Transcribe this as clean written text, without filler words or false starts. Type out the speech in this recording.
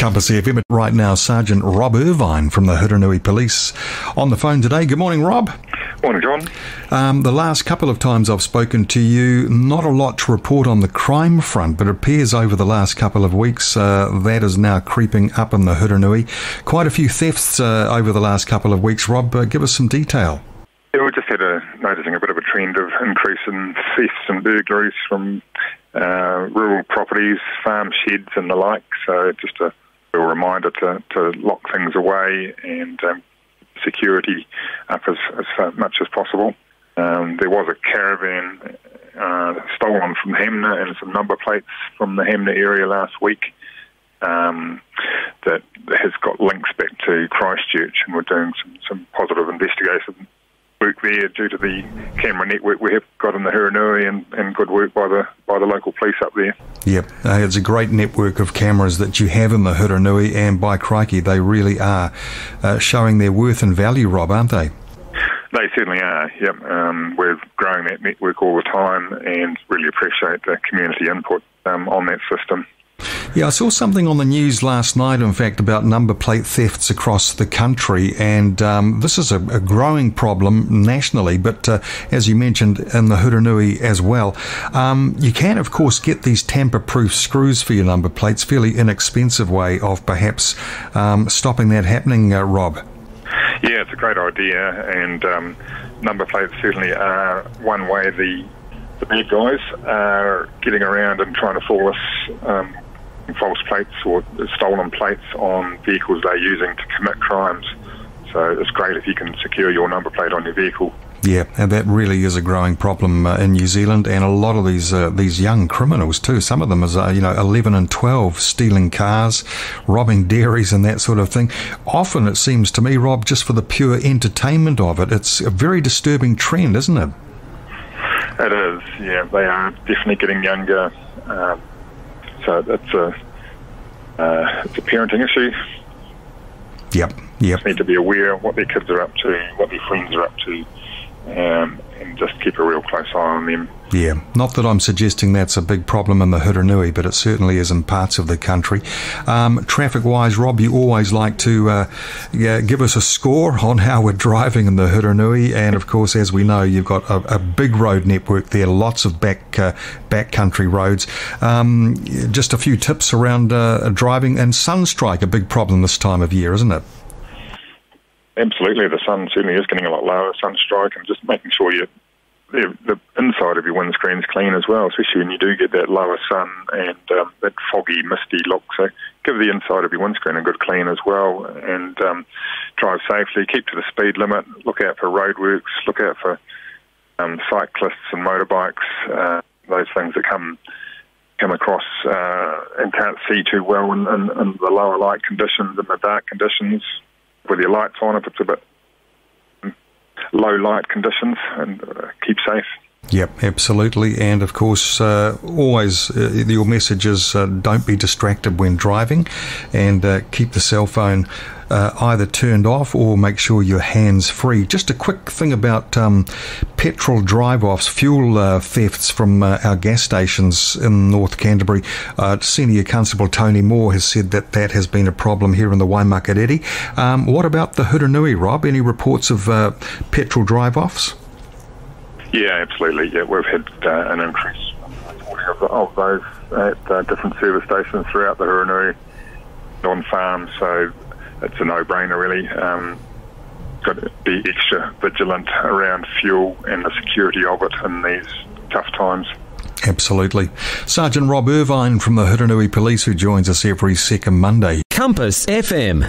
Compass FM right now, Sergeant Rob Irvine from the Hurunui Police on the phone today. Good morning, Rob. Morning, John. The last couple of times I've spoken to you, not a lot to report on the crime front, but it appears over the last couple of weeks that is now creeping up in the Hurunui. Quite a few thefts over the last couple of weeks. Rob, give us some detail. Yeah, we just had noticing a bit of a trend of increase in thefts and burglaries from rural properties, farm sheds and the like, so just a real reminder to lock things away and security up as much as possible. There was a caravan stolen from Hamner and some number plates from the Hamner area last week that has got links back to Christchurch, and we're doing some positive investigation work there due to the camera network we have got in the Hurunui and good work by the local police up there. Yep, it's a great network of cameras that you have in the Hurunui, and by crikey, they really are showing their worth and value, Rob, aren't they? They certainly are, yep. We're growing that network all the time and really appreciate the community input on that system. Yeah, I saw something on the news last night, in fact, about number plate thefts across the country, and this is a growing problem nationally, but as you mentioned, in the Hurunui as well. You can, of course, get these tamper-proof screws for your number plates, fairly inexpensive way of perhaps stopping that happening, Rob. Yeah, it's a great idea, and number plates certainly are one way the bad guys are getting around and trying to fool us false plates or stolen plates on vehicles they're using to commit crimes. So it's great if you can secure your number plate on your vehicle. Yeah, and that really is a growing problem in New Zealand, and a lot of these young criminals too. Some of them is 11 and 12, stealing cars, robbing dairies and that sort of thing. Often it seems to me, Rob, just for the pure entertainment of it. It's a very disturbing trend, isn't it? It is, yeah. They are definitely getting younger. So it's a parenting issue. Yep. Just need to be aware of what their kids are up to, what their friends are up to, and just keep a real close eye on them. Yeah, not that I'm suggesting that's a big problem in the Hurunui, but it certainly is in parts of the country. Traffic-wise, Rob, you always like to give us a score on how we're driving in the Hurunui, and of course, as we know, you've got a big road network there, lots of backcountry roads. Just a few tips around driving, and sunstrike, a big problem this time of year, isn't it? Absolutely, the sun certainly is getting a lot lower, sunstrike, and just making sure the inside of your windscreen's clean as well, especially when you do get that lower sun and that foggy, misty look. So give the inside of your windscreen a good clean as well, and drive safely, keep to the speed limit, look out for roadworks, look out for cyclists and motorbikes, those things that come across and can't see too well in the lower light conditions and the dark conditions. With your lights on, if it's a bit low light conditions, and keep safe. Yep, absolutely. And of course, always your message is don't be distracted when driving, and keep the cell phone either turned off or make sure your hands free. Just a quick thing about petrol drive-offs, fuel thefts from our gas stations in North Canterbury. Senior Constable Tony Moore has said that has been a problem here in the Waimakariri. What about the Hurunui, Rob? Any reports of petrol drive-offs? Yeah, absolutely. Yeah, we've had an increase of those at different service stations throughout the Hurunui, on farms. So it's a no-brainer, really. Got to be extra vigilant around fuel and the security of it in these tough times. Absolutely. Sergeant Rob Irvine from the Hurunui Police, who joins us every second Monday. Compass FM.